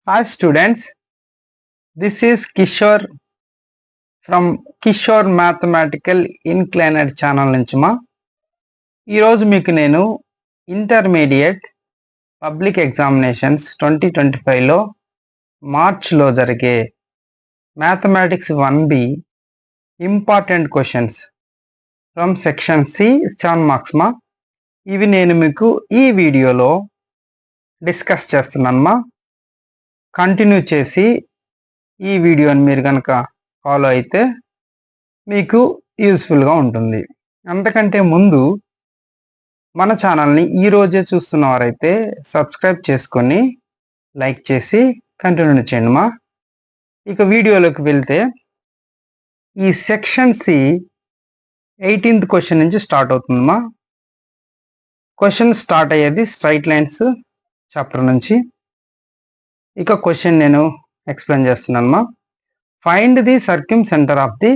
Hi students, this is Kishore from Kishore Mathematical Inclined channel నుంచి ఈరోజు మీకు నేను ఇంటర్మీడియట్ పబ్లిక్ ఎగ్జామినేషన్స్ 2025లో మార్చ్లో జరిగే mathematics 1B important questions from section C 7 marks ఇవి నేను మీకు ఈ వీడియోలో డిస్కస్ చేస్తున్నాను కంటిన్యూ చేసి ఈ వీడియోని మీరు కనుక ఫాలో అయితే మీకు యూస్ఫుల్గా ఉంటుంది. అంతకంటే ముందు మన ఛానల్ని ఈరోజే చూస్తున్నవారైతే సబ్స్క్రైబ్ చేసుకొని లైక్ చేసి కంటిన్యూ చేయండి ఇక వీడియోలోకి వెళ్తే ఈ సెక్షన్ సి 18th క్వశ్చన్ నుంచి స్టార్ట్ అవుతుంది క్వశ్చన్ స్టార్ట్ అయ్యేది స్ట్రైట్ లైన్స్ చాప్టర్ నుంచి. ఇక క్వశ్చన్ నేను ఎక్స్ప్లెయిన్ చేస్తున్నాను find the circumcentre of the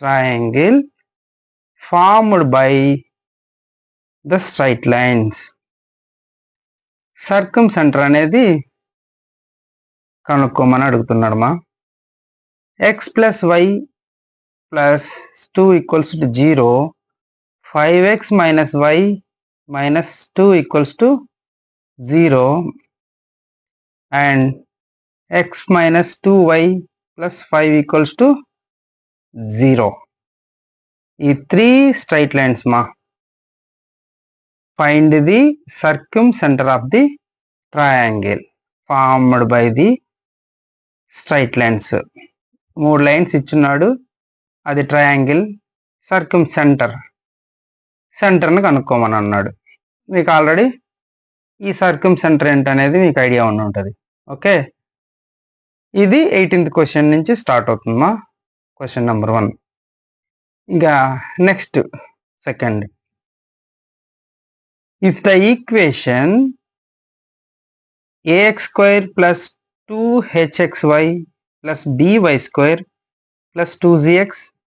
triangle formed by the straight lines. Circumcentre అనేది కనుక్కోమని అడుగుతున్నాడు x plus y plus 2 equals to 0, 5x minus y minus 2 equals to 0 and x minus 2y plus 5 equals to 0. ఈ 3 straight lines find the circumcenter of the triangle formed by the straight lines. 3 lines ఇచ్చున్నాడు, అది triangle సర్కంసెంటర్ సెంటర్ని కనుక్కోమని అన్నాడు. మీకు already ఈ సర్కంసెంటర్ ఏంటనేది మీకు idea ఉంటుంది. Okay, ఇది 18th క్వశ్చన్ నుంచి స్టార్ట్ అవుతుందా క్వశ్చన్ నెంబర్ 1. ఇంకా next second, if the equation a x square plus 2hxy plus by square plus 2zx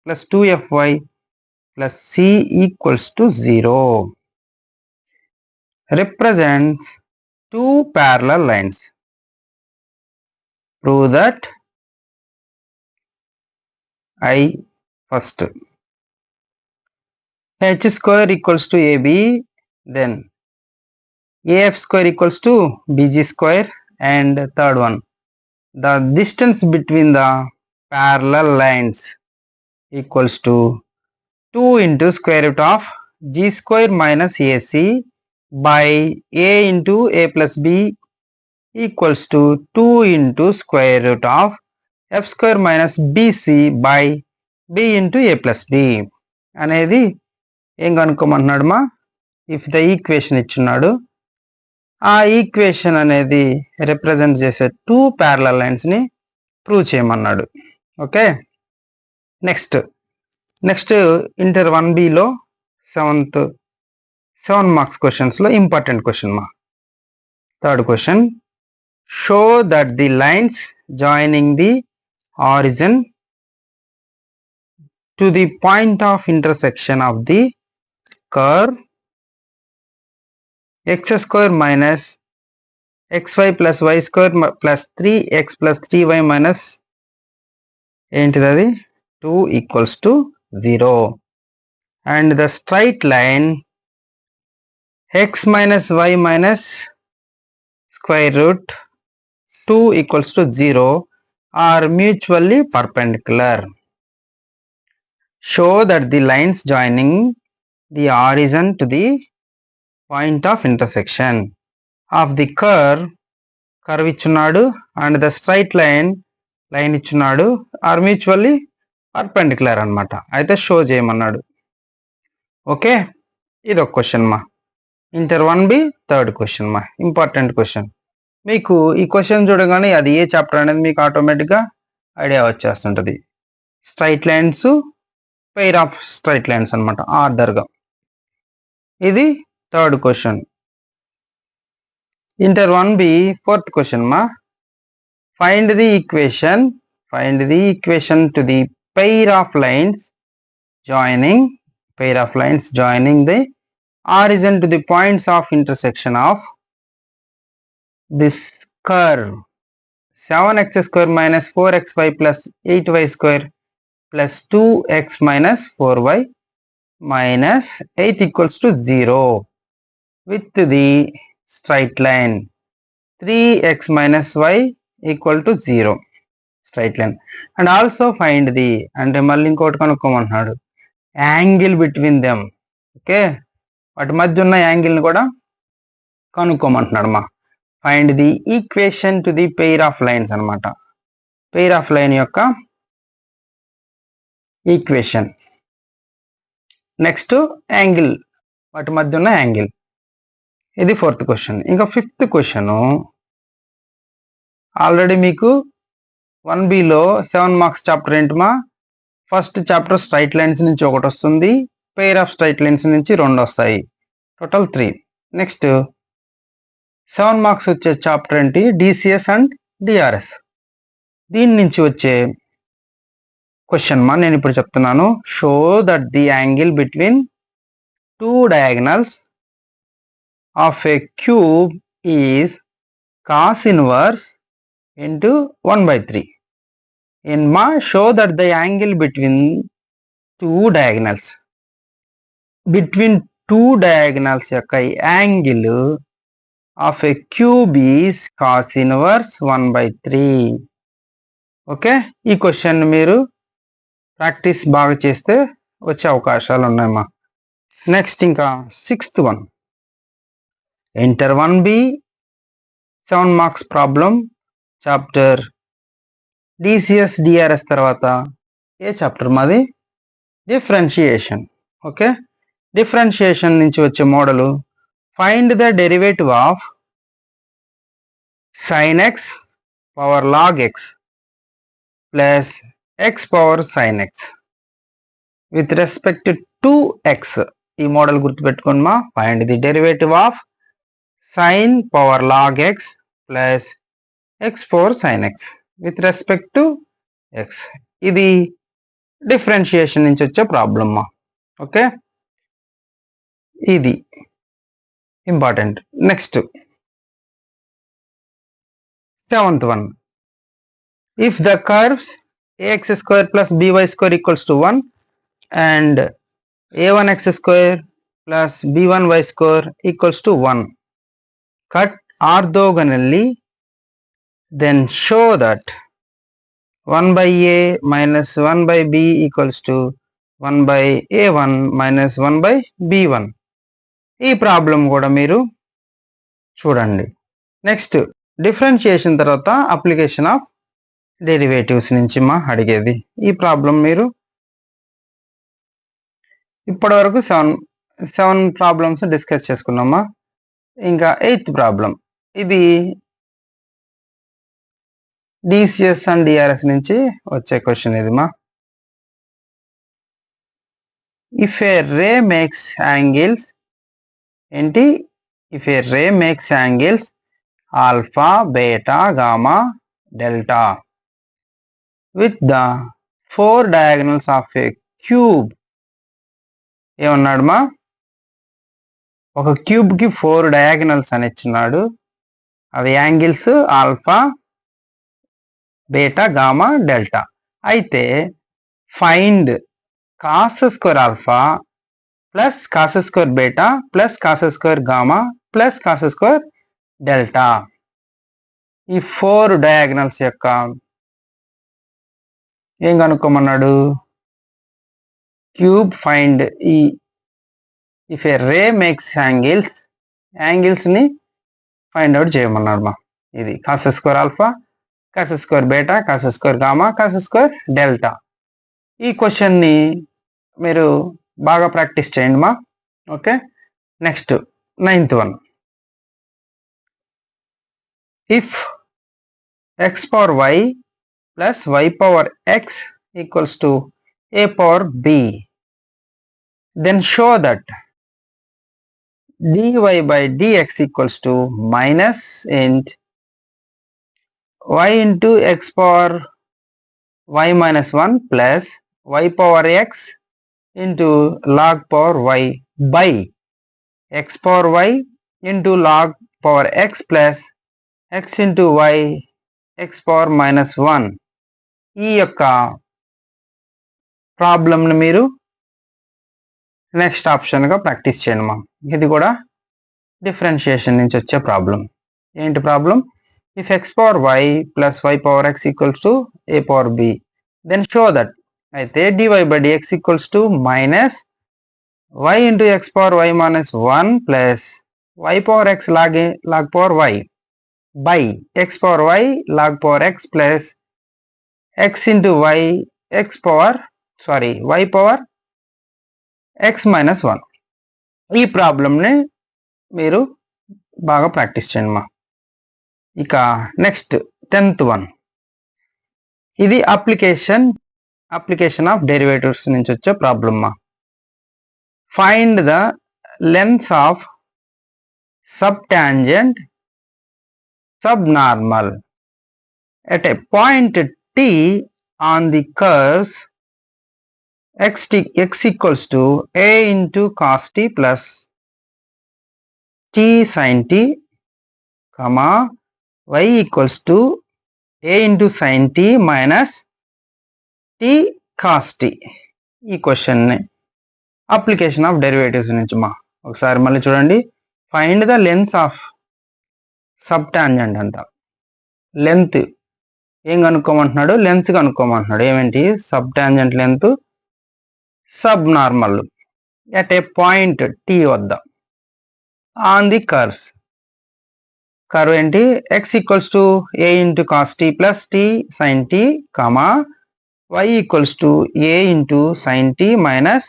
plus 2fy plus c equals to 0 represents 2 parallel lines. Prove that I first. H square equals to AB, then AF square equals to BG square, and third one, the distance between the parallel lines equals to 2 into square root of G square minus AC by A into A plus B equals to 2 into square root of f square minus bc by b into a plus b అనేది ఏం కనుక్కోమంటున్నాడు if the equation ఇచ్చున్నాడు, ఆ equation అనేది represent చేసే 2 parallel లైన్స్ని prove చేయమన్నాడు. Okay, next inter 1Bలో 7 మార్క్స్ క్వశ్చన్స్లో important question third question, show that the lines joining the origin to the point of intersection of the curve x square minus xy plus y square plus 3x plus 3y minus ఏంటిది 2 equals to 0 and the straight line x minus y minus square root 2 equals to 0 are mutually perpendicular. Show that the lines joining the origin to the point of intersection of the curve ఇచ్చున్నాడు and the straight line ఇచ్చున్నాడు are mutually perpendicular అన్నమాట. అయితే show చేయమన్నాడు. Okay, ఇది ఒక question inter 1B third question important question. మీకు ఈ question చూడగానే అది ఏ chapter అనేది మీకు ఆటోమేటిక్గా ఐడియా వచ్చేస్తుంటుంది. Straight lines, pair of straight lines అనమాట ఆర్డర్గా. ఇది third question. Inter 1B fourth question find the equation to the pair of lines joining the origin to the points of intersection of this curve 7x square minus 4xy plus 8y square plus 2x minus 4y minus 8 equals to 0 with the straight line 3x minus y equal to 0 straight line. And also find the అంటే మళ్ళీ ఇంకోటి కనుక్కోమంటున్నాడు angle between them. Okay, వాటి మధ్య ఉన్న యాంగిల్ని కూడా కనుక్కోమంటున్నాడు మా. Find the equation to the pair of lines అనమాట. Pair of line యొక్క ఈక్వేషన్. నెక్స్ట్ యాంగిల్, వాటి మధ్య ఉన్న యాంగిల్. ఇది 4th క్వశ్చన్. ఇంకా 5th క్వశ్చన్ ఆల్రెడీ మీకు 1Bలో 7 మార్క్స్ చాప్టర్ ఏంటమా, ఫస్ట్ చాప్టర్ స్ట్రైట్ లైన్స్ నుంచి ఒకటి వస్తుంది, పెయిర్ ఆఫ్ స్ట్రైట్ లైన్స్ నుంచి 2 వస్తాయి, టోటల్ 3. నెక్స్ట్ 7 మార్క్స్ వచ్చే చాప్టర్ ఏంటి, డిసిఎస్ అండ్ డిఆర్ఎస్. దీని నుంచి వచ్చే క్వశ్చన్ మా నేను ఇప్పుడు చెప్తున్నాను. Show that the angle between 2 diagonals of a cube is cos inverse into 1/3. In ma, show that the angle between 2 diagonals. Between 2 diagonals యొక్క angle of a cube is cos inverse 1/3. Okay, ఈ question మీరు practice బాగా చేస్తే వచ్చే అవకాశాలు ఉన్నాయమ్మా. Next ఇంకా 6th one, enter 1B 7 marks problem chapter DCS DRS తర్వాత ఏ చాప్టర్ మాది, డిఫరెన్షియేషన్. ఓకే, డిఫరెన్షియేషన్ నుంచి వచ్చే model find the derivative of sin x power log x plus x power sin x with respect to x. ఈ model గుర్తుపెట్టుకోండి మా. Find the derivative of sin power log x plus x power sin x with respect to x. ఇది differentiation నుంచి వచ్చే problem మా. Okay, ఇది important. Next 7th one, if the curves ax square plus by square equals to 1 and a1x square plus b1y square equals to 1 cut orthogonally, then show that 1 by a minus 1 by b equals to 1 by a1 minus 1 by b1. ఈ problem కూడా మీరు చూడండి. Next differentiation తర్వాత application of derivatives నుంచి మా అడిగేది. ఈ problem మీరు ఇప్పటి వరకు 7 ప్రాబ్లమ్స్ డిస్కస్ చేసుకున్నామా. ఇంకా 8th ప్రాబ్లం, ఇది డిసిఎస్ అండ్ డిఆర్ఎస్ నుంచి వచ్చే క్వశ్చన్ ఇది మా. If a ray makes angles ఏంటి, if a ray makes angles alpha beta gamma delta with the 4 diagonals of a cube. ఏమన్నాడు మా, ఒక క్యూబ్ కి 4 డయాగనల్స్ అని ఇచ్చినాడు. అవి angles alpha beta gamma delta. అయితే find cos square alpha plus cos square beta plus cos square gamma plus cos square delta. ఈ 4 diagonals యొక్క ఏం కనుక్కోమన్నాడు, క్యూబ్ ఫైండ్ ఈ if a ray makes angles ని ఫైండ్ అవుట్ చేయమన్నాడు మా. ఇది cos square alpha, cos square beta, cos square gamma, cos square delta. ఈ క్వశ్చన్ ని మీరు బాగా ప్రాక్టీస్ చేయండి మా. Okay, next 9th one, if x power y plus y power x equals to a power b, then show that dy by dx equals to minus int y into x power y minus 1 plus y power x into log power y by x power y into log power x plus x into y X power -1 ఈ యొక్క ప్రాబ్లంని మీరు next ఆప్షన్గా practice చేయండి మా. ఇది కూడా differentiation నుంచి వచ్చే problem. ఏంటి problem? If x power y plus y power x equals to a power b then show that. అయితే dy by dx equals to minus y into x power y -1 plus y power x log power y by x power y log power x plus x into y y power x -1. ఈ ప్రాబ్లంని మీరు బాగా practice చేయండి మా. ఇక next 10th one. ఇది application of derivatives నుంచి వచ్చే ప్రాబ్లమ్ మా. Find the length of subtangent subnormal at a point t on the curves x equals to a into cos t plus t sin t, comma y equals to a into sin t minus t cos t. ఈ question ని application of derivatives నుంచి మా. ఒకసారి మళ్ళీ చూడండి. Find the length of subtangent అంట. Length ఏం కనుక్కోమంటున్నాడు? లెంత్ కనుక్కోమంటున్నాడు. ఏమేంటి? Subtangent length, sub normal at a point t వద్ద ఆన్ ది కర్వ్స్. కర్వ్ ఏంటి? X equals to a into cos t plus t sine t, comma y equals to a into sine t minus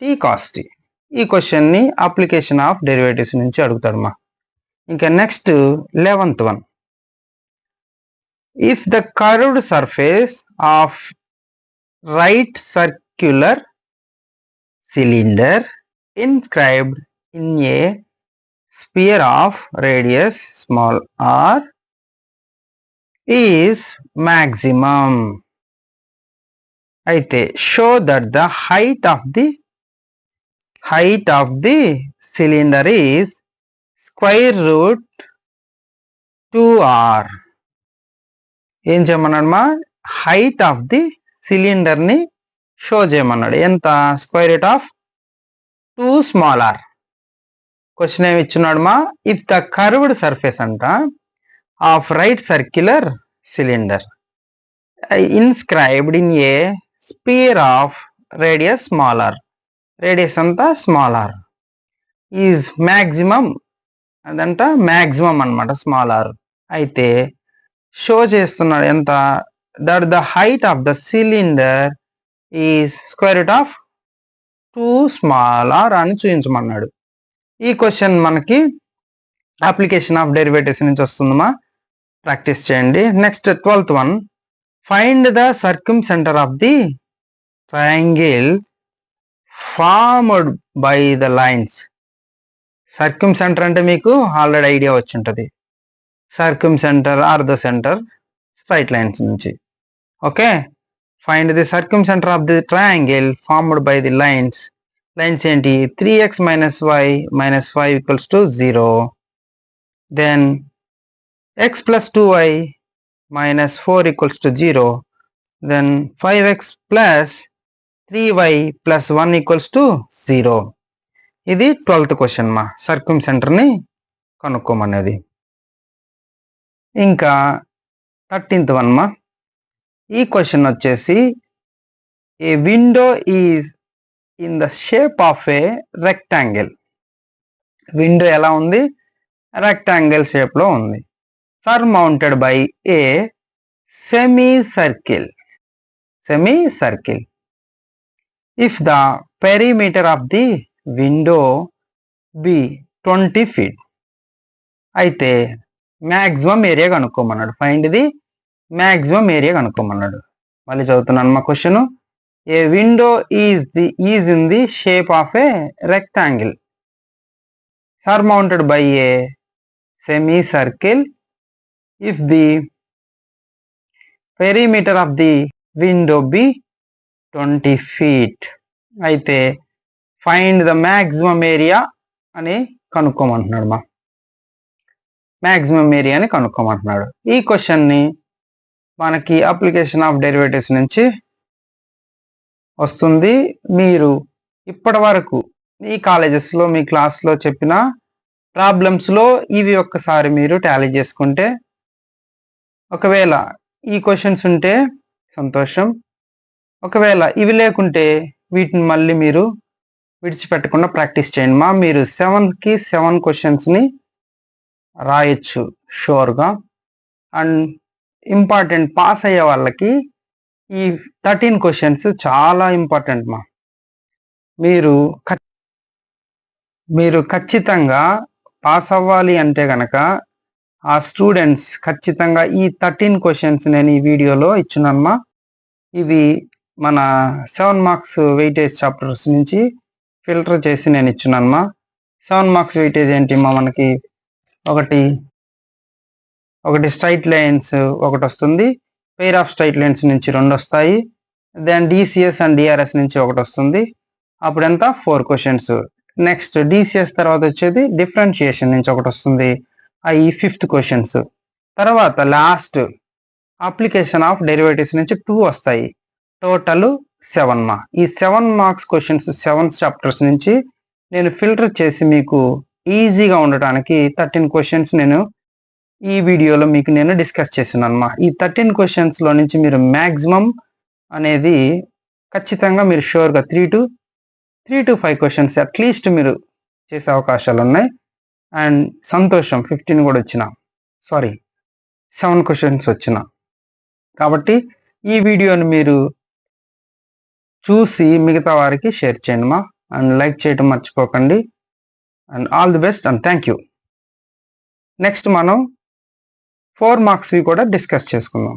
t cos t. ఈ క్వశ్చన్ని application of derivatives నుంచి అడుగుతాడు మా. ఇంకా next 11th one. If the curved surface of right circular cylinder inscribed in A sphere of radius small r is maximum. అయితే show that the height of the cylinder is square root 2r. ఏం చేయమన్నాడు మా? Height of the cylinder ని show చేయమన్నాడు. ఎంత? Square root of 2 small r. Question ఏమి ఇచ్చున్నాడు మా? ఇఫ్ ద కర్వ్డ్ సర్ఫేస్ అంట of right circular cylinder inscribed in a sphere of radius small r. Radius అంతా స్మాల్ ఆర్ ఈజ్ మ్యాక్సిమం. అదంట maximum అనమాట స్మాల్ ఆర్. అయితే షో చేస్తున్నాడు ఎంత? That the height of the cylinder is square root of 2 small r అని చూపించమన్నాడు. ఈ question మనకి అప్లికేషన్ ఆఫ్ డెరివేటివ్స్ నుంచి వస్తుందమ్మా. ప్రాక్టీస్ చేయండి. Next 12th one. Find the circumcentre of the triangle formed by the lines. Circumcentre అంటే మీకు already idea వచ్చి ఉంటుంది. Circumcentre are the centre straight lines నుంచి. Okay. Find the circumcentre of the triangle formed by the lines. Lines ఏంటి? 3x minus y minus 5 equals to 0. Then x plus 2y minus 4 equals to 0. Then 5x plus 3y plus 1 equals to 0. ఇది 12th question మా. సర్క్యూమ్ సెంటర్ని కనుక్కోమనేది. ఇంకా 13th one మా. ఈ question వచ్చేసి a window is in the shape of a rectangle. Window ఎలా ఉంది? Rectangle shape లో ఉంది. surmounted by a semicircle. If the perimeter of the window be 20 feet. అయితే మ్యాక్సిమం ఏరియా కనుక్కోమన్నాడు. ఫైండ్ ది మ్యాక్సిమం ఏరియా కనుక్కోమన్నాడు. మళ్ళీ చదువుతున్నాను మా question. A window is in the shape of a rectangle surmounted by a semicircle. If the perimeter of the window be 20 feet. అయితే find the maximum area అని కనుక్కోమంటున్నాడు మా. Maximum ఏరియాని కనుక్కోమంటున్నాడు. ఈ క్వశ్చన్ని మనకి అప్లికేషన్ ఆఫ్ డెరివేటివ్స్ నుంచి వస్తుంది. మీరు ఇప్పటి వరకు మీ కాలేజెస్లో మీ క్లాస్లో చెప్పిన ప్రాబ్లమ్స్లో ఇవి ఒక్కసారి మీరు టాలీ చేసుకుంటే, ఒకవేళ ఈ క్వశ్చన్స్ ఉంటే సంతోషం, ఒకవేళ ఇవి లేకుంటే వీటిని మళ్ళీ మీరు విడిచిపెట్టకుండా ప్రాక్టీస్ చేయండి మా. మీరు 7కి 7 క్వశ్చన్స్ని రాయొచ్చు షూర్గా. అండ్ ఇంపార్టెంట్ పాస్ అయ్యే వాళ్ళకి ఈ 13 క్వశ్చన్స్ చాలా ఇంపార్టెంట్ మా. మీరు ఖచ్చితంగా పాస్ అవ్వాలి అంటే కనుక ఆ స్టూడెంట్స్ ఖచ్చితంగా ఈ 13 క్వశ్చన్స్ నేను ఈ వీడియోలో ఇచ్చున్నానమ్మా. ఇవి మన 7 మార్క్స్ వెయిటేజ్ చాప్టర్స్ నుంచి ఫిల్టర్ చేసి నేను ఇచ్చున్నానమ్మా. 7 మార్క్స్ వెయిటేజ్ ఏంటి మా, మనకి ఒకటి స్ట్రైట్ లైన్స్ ఒకటి వస్తుంది, పెయిర్ ఆఫ్ స్ట్రైట్ లైన్స్ నుంచి 2 వస్తాయి, దెన్ డిసిఎస్ అండ్ డిఆర్ఎస్ నుంచి ఒకటి వస్తుంది. అప్పుడు ఎంత 4 క్వశ్చన్స్. నెక్స్ట్ డిసిఎస్ తర్వాత వచ్చేది డిఫరెన్షియేషన్ నుంచి ఒకటి వస్తుంది, అవి 5th క్వశ్చన్స్. తర్వాత లాస్ట్ అప్లికేషన్ ఆఫ్ డెరివేటివ్స్ నుంచి 2 వస్తాయి, టోటల్ 7 మా. ఈ 7 మార్క్స్ క్వశ్చన్స్ 7 చాప్టర్స్ నుంచి నేను ఫిల్టర్ చేసి మీకు ఈజీగా ఉండటానికి 13 క్వశ్చన్స్ నేను ఈ వీడియోలో మీకు నేను డిస్కస్ చేస్తున్నాను మా. ఈ 13 క్వశ్చన్స్లో నుంచి మీరు మ్యాక్సిమం అనేది ఖచ్చితంగా మీరు షూర్గా 3 to 5 క్వశ్చన్స్ అట్లీస్ట్ మీరు చేసే అవకాశాలు ఉన్నాయి. అండ్ సంతోషం 15 కూడా వచ్చిన, 7 క్వశ్చన్స్ వచ్చిన. కాబట్టి ఈ వీడియోని మీరు చూసి మిగతా వారికి షేర్ చేయండి మా. అండ్ లైక్ చేయడం మర్చిపోకండి. And all the best and thank you. Next మనం 4 మార్క్స్వి కూడా డిస్కస్ చేసుకుందాం.